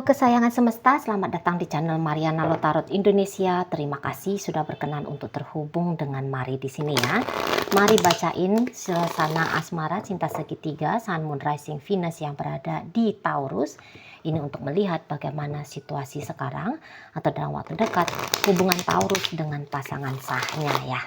Halo kesayangan semesta, selamat datang di channel Mariana Lotarot Indonesia. Terima kasih sudah berkenan untuk terhubung dengan Mari di sini ya. Mari bacain suasana asmara cinta segitiga Sun Moon Rising Venus yang berada di Taurus. Ini untuk melihat bagaimana situasi sekarang atau dalam waktu dekat hubungan Taurus dengan pasangan sahnya ya.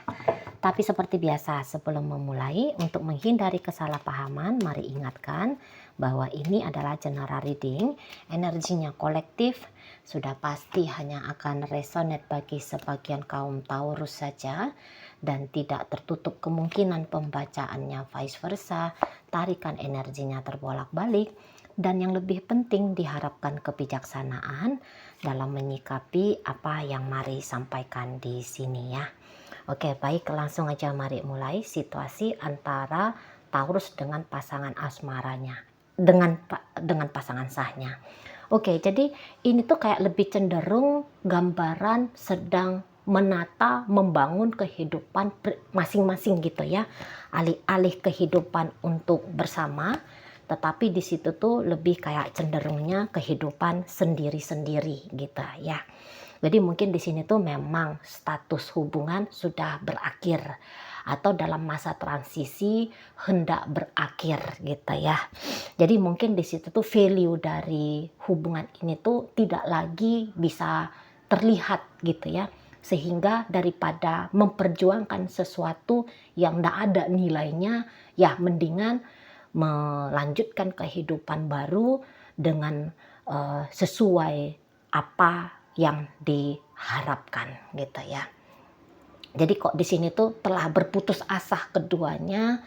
Tapi seperti biasa sebelum memulai, untuk menghindari kesalahpahaman, mari ingatkan bahwa ini adalah general reading, energinya kolektif, sudah pasti hanya akan resonate bagi sebagian kaum Taurus saja, dan tidak tertutup kemungkinan pembacaannya vice versa, tarikan energinya terbolak-balik, dan yang lebih penting diharapkan kebijaksanaan dalam menyikapi apa yang Mari sampaikan di sini ya. Oke, baik, langsung aja mari mulai situasi antara Taurus dengan pasangan asmaranya, dengan pasangan sahnya. Oke, jadi ini tuh kayak lebih cenderung gambaran sedang menata, membangun kehidupan masing-masing gitu ya. Alih-alih kehidupan untuk bersama, tetapi di situ tuh lebih kayak cenderungnya kehidupan sendiri-sendiri gitu ya. Jadi mungkin di sini tuh memang status hubungan sudah berakhir atau dalam masa transisi hendak berakhir gitu ya. Jadi mungkin di situ tuh value dari hubungan ini tuh tidak lagi bisa terlihat gitu ya. Sehingga daripada memperjuangkan sesuatu yang tidak ada nilainya, ya mendingan melanjutkan kehidupan baru dengan sesuai apa yang diharapkan gitu ya. Jadi kok di sini tuh telah berputus asa keduanya,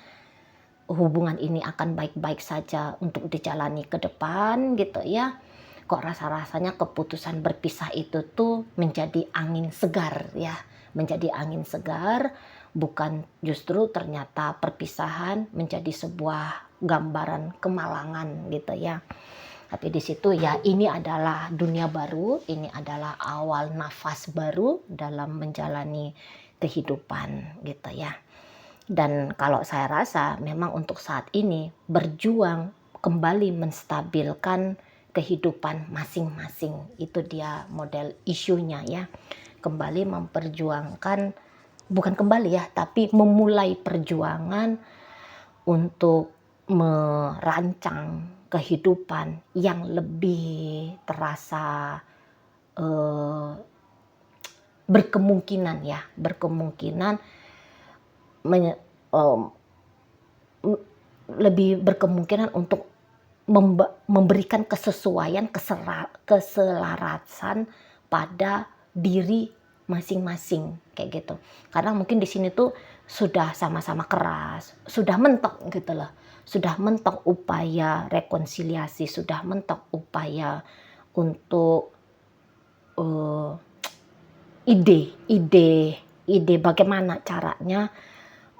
hubungan ini akan baik-baik saja untuk dijalani ke depan gitu ya. Kok rasa-rasanya keputusan berpisah itu tuh menjadi angin segar ya, menjadi angin segar, bukan justru ternyata perpisahan menjadi sebuah gambaran kemalangan gitu ya. Tapi di situ ya ini adalah dunia baru, ini adalah awal nafas baru dalam menjalani kehidupan gitu ya. Dan kalau saya rasa memang untuk saat ini berjuang kembali menstabilkan kehidupan masing-masing. Itu dia model isunya ya. Kembali memperjuangkan, bukan kembali ya, tapi memulai perjuangan untuk merancang kehidupan yang lebih terasa berkemungkinan lebih berkemungkinan untuk memberikan kesesuaian, keselarasan pada diri masing-masing kayak gitu. Karena mungkin di sini tuh sudah sama-sama keras, sudah mentok gitu loh. Sudah mentok upaya rekonsiliasi, sudah mentok upaya untuk ide bagaimana caranya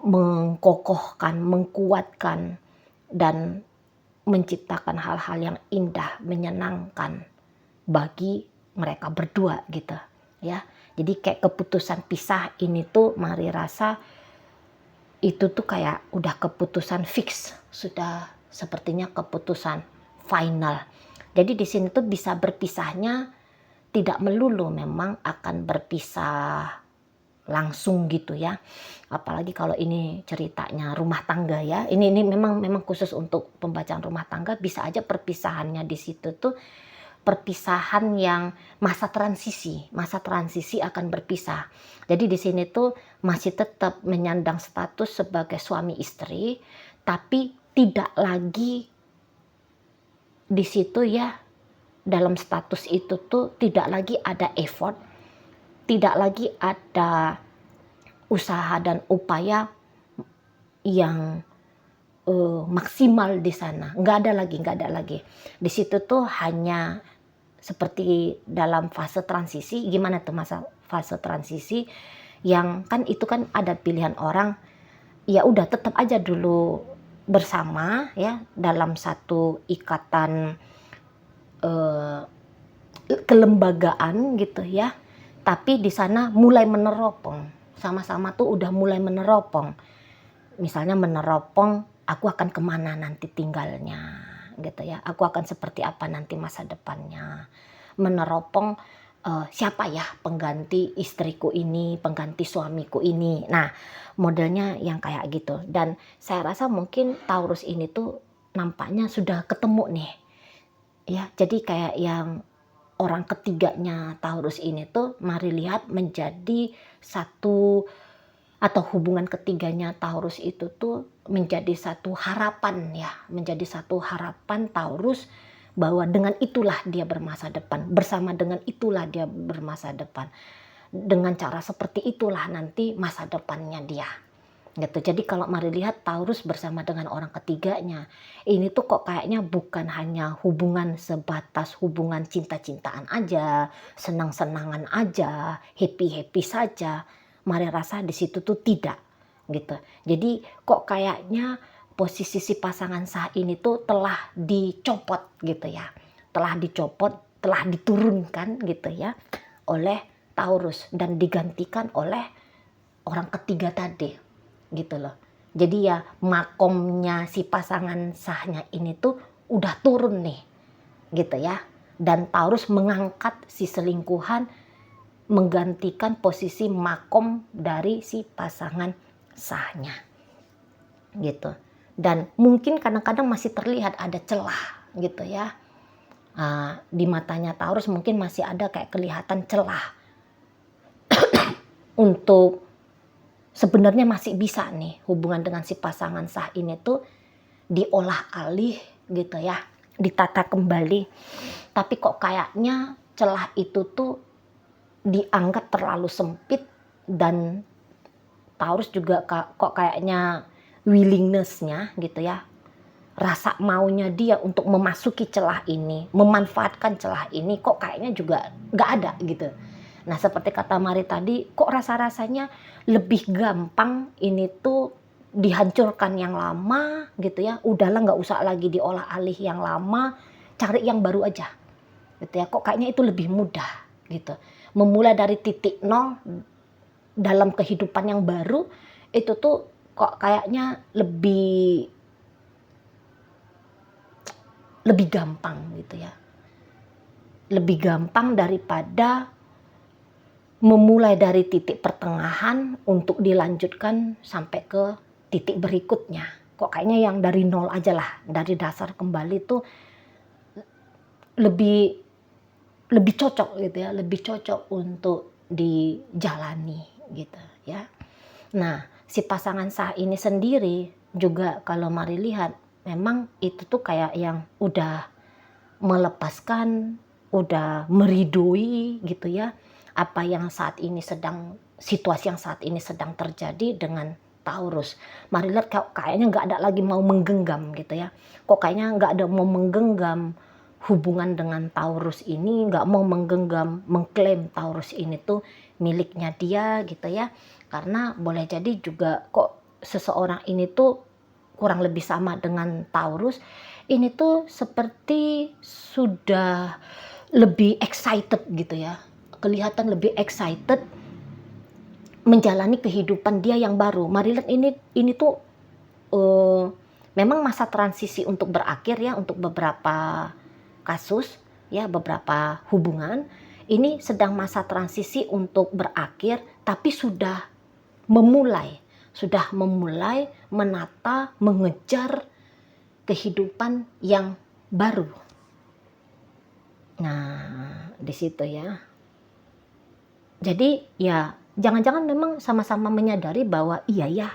mengkokohkan, mengkuatkan dan menciptakan hal-hal yang indah, menyenangkan bagi mereka berdua gitu ya. Jadi kayak keputusan pisah ini tuh Mari rasa itu tuh kayak udah keputusan fix, sudah sepertinya keputusan final. Jadi di sini tuh bisa berpisahnya tidak melulu memang akan berpisah langsung gitu ya. Apalagi kalau ini ceritanya rumah tangga ya. Ini memang khusus untuk pembacaan rumah tangga, bisa aja perpisahannya di situ tuh perpisahan yang masa transisi akan berpisah. Jadi di sini tuh masih tetap menyandang status sebagai suami istri, tapi tidak lagi di situ ya, dalam status itu tuh tidak lagi ada effort, tidak lagi ada usaha dan upaya yang maksimal di sana. Nggak ada lagi. Di situ tuh hanya seperti dalam fase transisi. Gimana tuh fase transisi yang kan itu kan ada pilihan orang, ya udah tetap aja dulu bersama ya dalam satu ikatan kelembagaan gitu ya. Tapi di sana mulai meneropong. Sama-sama tuh udah mulai meneropong. Misalnya meneropong, aku akan kemana nanti tinggalnya gitu ya. Aku akan seperti apa nanti masa depannya. Meneropong siapa ya pengganti istriku ini, pengganti suamiku ini. Nah, modelnya yang kayak gitu. Dan saya rasa mungkin Taurus ini tuh nampaknya sudah ketemu nih. Ya, jadi kayak yang orang ketiganya Taurus ini tuh mari lihat menjadi satu, atau hubungan ketiganya Taurus itu tuh menjadi satu harapan ya, menjadi satu harapan Taurus bahwa dengan itulah dia bermasa depan, bersama dengan itulah dia bermasa depan, dengan cara seperti itulah nanti masa depannya dia gitu. Jadi kalau mari lihat Taurus bersama dengan orang ketiganya ini tuh kok kayaknya bukan hanya hubungan sebatas hubungan cinta-cintaan aja, senang-senangan aja, happy-happy saja. Mari rasa di situ tuh tidak gitu. Jadi kok kayaknya posisi si pasangan sah ini tuh telah dicopot gitu ya. Telah dicopot, telah diturunkan gitu ya oleh Taurus dan digantikan oleh orang ketiga tadi gitu loh. Jadi ya makomnya si pasangan sahnya ini tuh udah turun nih gitu ya. Dan Taurus mengangkat si selingkuhan menggantikan posisi makom dari si pasangan sahnya gitu. Dan mungkin kadang-kadang masih terlihat ada celah gitu ya. Di matanya Taurus mungkin masih ada kayak kelihatan celah untuk sebenarnya masih bisa nih hubungan dengan si pasangan sah ini tuh diolah alih gitu ya, ditata kembali. Tapi kok kayaknya celah itu tuh dianggap terlalu sempit dan Taurus juga kok kayaknya willingness-nya gitu ya, rasa maunya dia untuk memasuki celah ini, memanfaatkan celah ini kok kayaknya juga nggak ada gitu. Nah seperti kata Mari tadi, kok rasa-rasanya lebih gampang ini tuh dihancurkan yang lama gitu ya. Udahlah nggak usah lagi diolah alih yang lama, cari yang baru aja gitu ya. Kok kayaknya itu lebih mudah gitu. Memulai dari titik nol dalam kehidupan yang baru itu tuh kok kayaknya lebih gampang gitu ya. Lebih gampang daripada memulai dari titik pertengahan untuk dilanjutkan sampai ke titik berikutnya. Kok kayaknya yang dari nol aja lah, dari dasar kembali tuh lebih cocok gitu ya, lebih cocok untuk dijalani gitu ya. Nah, si pasangan sah ini sendiri juga kalau mari lihat memang itu tuh kayak yang udah melepaskan, udah meridoi gitu ya apa yang saat ini situasi yang saat ini sedang terjadi dengan Taurus. Mari lihat kayaknya nggak ada lagi mau menggenggam gitu ya. Kok kayaknya nggak ada mau menggenggam hubungan dengan Taurus ini, nggak mau menggenggam, mengklaim Taurus ini tuh miliknya dia gitu ya. Karena boleh jadi juga kok seseorang ini tuh kurang lebih sama dengan Taurus, ini tuh seperti sudah lebih excited gitu ya. Kelihatan lebih excited menjalani kehidupan dia yang baru. Mari lihat ini tuh memang masa transisi untuk berakhir ya untuk beberapa kasus ya, beberapa hubungan. Ini sedang masa transisi untuk berakhir tapi sudah memulai menata, mengejar kehidupan yang baru. Nah, di situ ya. Jadi ya jangan-jangan memang sama-sama menyadari bahwa iya ya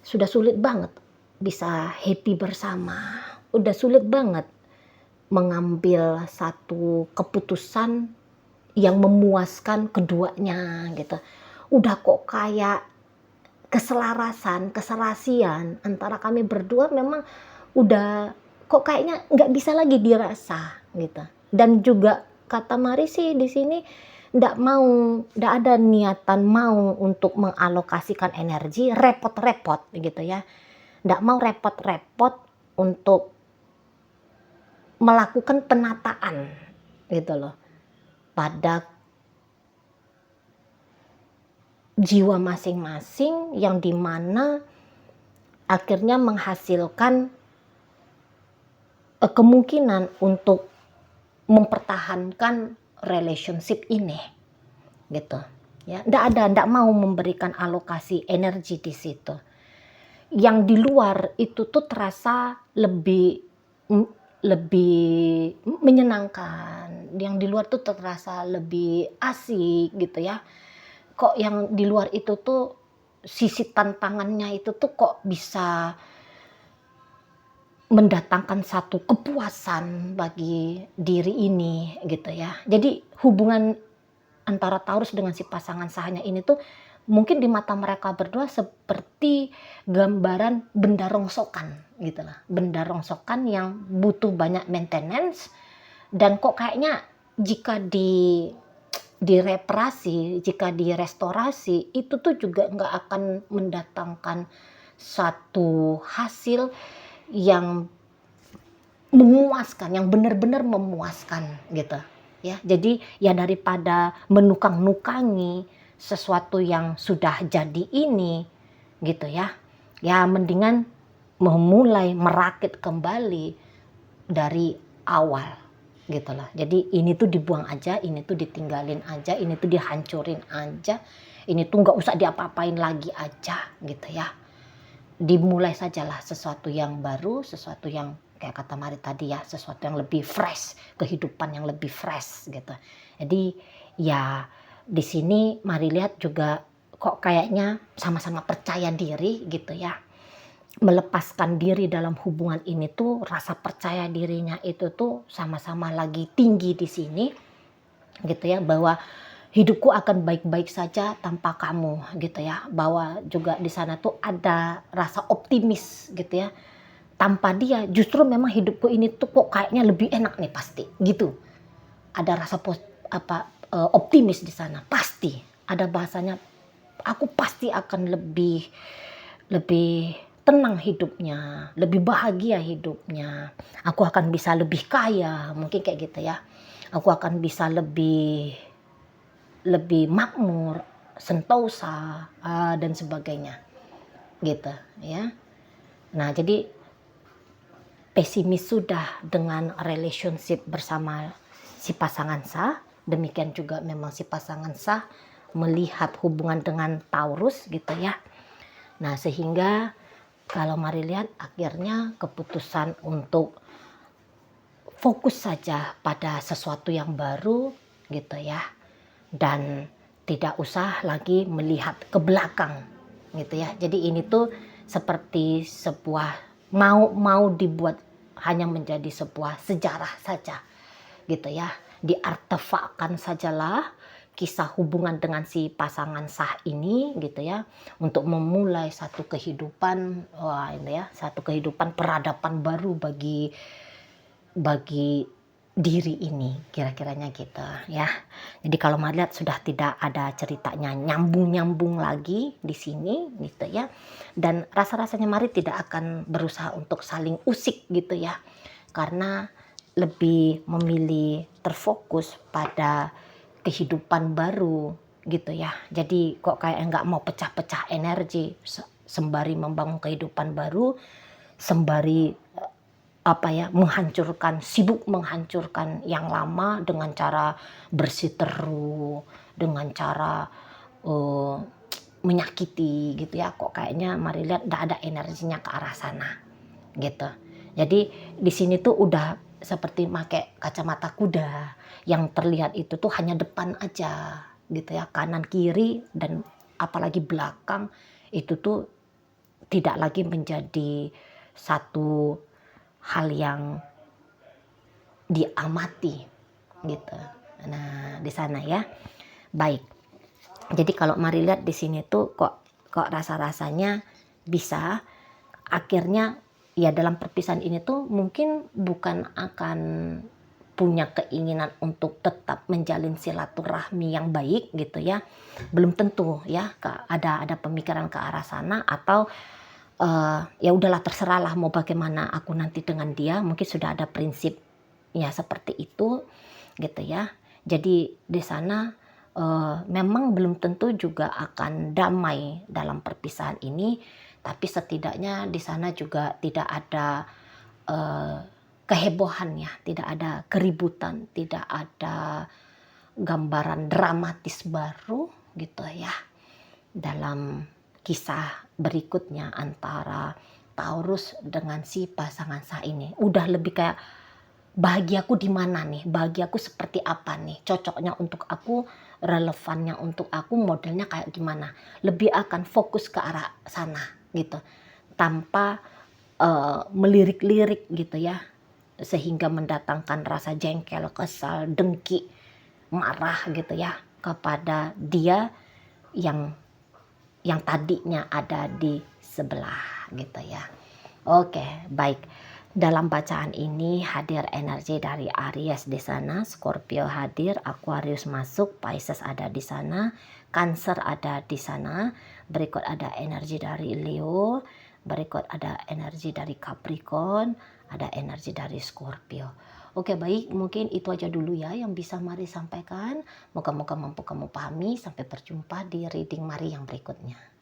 sudah sulit banget bisa happy bersama. Udah sulit banget mengambil satu keputusan yang memuaskan keduanya gitu. Udah kok kayak keserasian antara kami berdua memang udah kok kayaknya nggak bisa lagi dirasa gitu. Dan juga kata Mari sih di sini nggak ada niatan mau untuk mengalokasikan energi repot-repot gitu ya. Nggak mau repot-repot untuk melakukan penataan gitu loh pada jiwa masing-masing yang dimana akhirnya menghasilkan kemungkinan untuk mempertahankan relationship ini gitu ya. Nggak mau memberikan alokasi energi di situ. Yang di luar itu tuh terasa lebih menyenangkan, yang di luar tuh terasa lebih asik gitu ya. Kok yang di luar itu tuh sisi tantangannya itu tuh kok bisa mendatangkan satu kepuasan bagi diri ini gitu ya. Jadi hubungan antara Taurus dengan si pasangan sahnya ini tuh mungkin di mata mereka berdua seperti gambaran benda rongsokan gitu lah. Benda rongsokan yang butuh banyak maintenance, dan kok kayaknya jika direparasi, jika direstorasi, itu tuh juga nggak akan mendatangkan satu hasil yang memuaskan, yang benar-benar memuaskan gitu ya. Jadi ya daripada menukang-nukangi sesuatu yang sudah jadi ini gitu ya, ya mendingan memulai merakit kembali dari awal gitu lah. Jadi ini tuh dibuang aja, ini tuh ditinggalin aja, ini tuh dihancurin aja, ini tuh nggak usah diapa-apain lagi aja gitu ya. Dimulai sajalah sesuatu yang baru, sesuatu yang kayak kata Mari tadi ya, sesuatu yang lebih fresh, kehidupan yang lebih fresh gitu. Jadi ya di sini Mari lihat juga kok kayaknya sama-sama percaya diri gitu ya. Melepaskan diri dalam hubungan ini tuh rasa percaya dirinya itu tuh sama-sama lagi tinggi di sini gitu ya, bahwa hidupku akan baik-baik saja tanpa kamu gitu ya, bahwa juga di sana tuh ada rasa optimis gitu ya, tanpa dia justru memang hidupku ini tuh kok kayaknya lebih enak nih pasti gitu, ada rasa optimis di sana, pasti ada bahasanya, aku pasti akan lebih tenang hidupnya, lebih bahagia hidupnya, aku akan bisa lebih kaya mungkin kayak gitu ya, aku akan bisa lebih makmur, sentosa, dan sebagainya gitu ya. Nah jadi pesimis sudah dengan relationship bersama si pasangan sah, demikian juga memang si pasangan sah melihat hubungan dengan Taurus gitu ya. Nah sehingga kalau Mari lihat akhirnya keputusan untuk fokus saja pada sesuatu yang baru gitu ya, dan tidak usah lagi melihat ke belakang gitu ya. Jadi ini tuh seperti sebuah mau dibuat hanya menjadi sebuah sejarah saja gitu ya, diartefakkan sajalah kisah hubungan dengan si pasangan sah ini gitu ya, untuk memulai satu kehidupan, ini ya, satu kehidupan peradaban baru bagi diri ini, kira-kiranya gitu ya. Jadi kalau Mari lihat sudah tidak ada ceritanya nyambung-nyambung lagi di sini gitu ya. Dan rasa-rasanya Mari tidak akan berusaha untuk saling usik gitu ya. Karena lebih memilih terfokus pada kehidupan baru gitu ya. Jadi kok kayak nggak mau pecah-pecah energi, sembari membangun kehidupan baru, sembari sibuk menghancurkan yang lama dengan cara bersiteru, dengan cara menyakiti gitu ya. Kok kayaknya Mari lihat nggak ada energinya ke arah sana gitu. Jadi di sini tuh udah seperti pakai kacamata kuda, yang terlihat itu tuh hanya depan aja gitu ya, kanan kiri dan apalagi belakang itu tuh tidak lagi menjadi satu hal yang diamati gitu. Nah di sana ya. Baik. Jadi kalau Mari lihat di sini tuh kok rasa-rasanya bisa akhirnya ya dalam perpisahan ini tuh mungkin bukan akan punya keinginan untuk tetap menjalin silaturahmi yang baik gitu ya, belum tentu ya, ada pemikiran ke arah sana, atau ya udahlah terserahlah mau bagaimana aku nanti dengan dia, mungkin sudah ada prinsip ya seperti itu gitu ya. Jadi di sana memang belum tentu juga akan damai dalam perpisahan ini, tapi setidaknya di sana juga tidak ada kehebohannya, tidak ada keributan, tidak ada gambaran dramatis baru gitu ya dalam kisah berikutnya antara Taurus dengan si pasangan saya ini. Udah lebih kayak bahagiaku di mana nih, bahagiaku seperti apa nih, cocoknya untuk aku, relevannya untuk aku, modelnya kayak gimana. Lebih akan fokus ke arah sana gitu, tanpa melirik-lirik gitu ya, sehingga mendatangkan rasa jengkel, kesal, dengki, marah gitu ya kepada dia yang tadinya ada di sebelah gitu ya. Oke, baik. Dalam bacaan ini hadir energi dari Aries di sana, Scorpio hadir, Aquarius masuk, Pisces ada di sana, Cancer ada di sana, berikut ada energi dari Leo, berikut ada energi dari Capricorn, ada energi dari Scorpio. Oke, baik, mungkin itu aja dulu ya yang bisa Mari sampaikan. Moga-moga mampu kamu pahami. Sampai berjumpa di reading Mari yang berikutnya.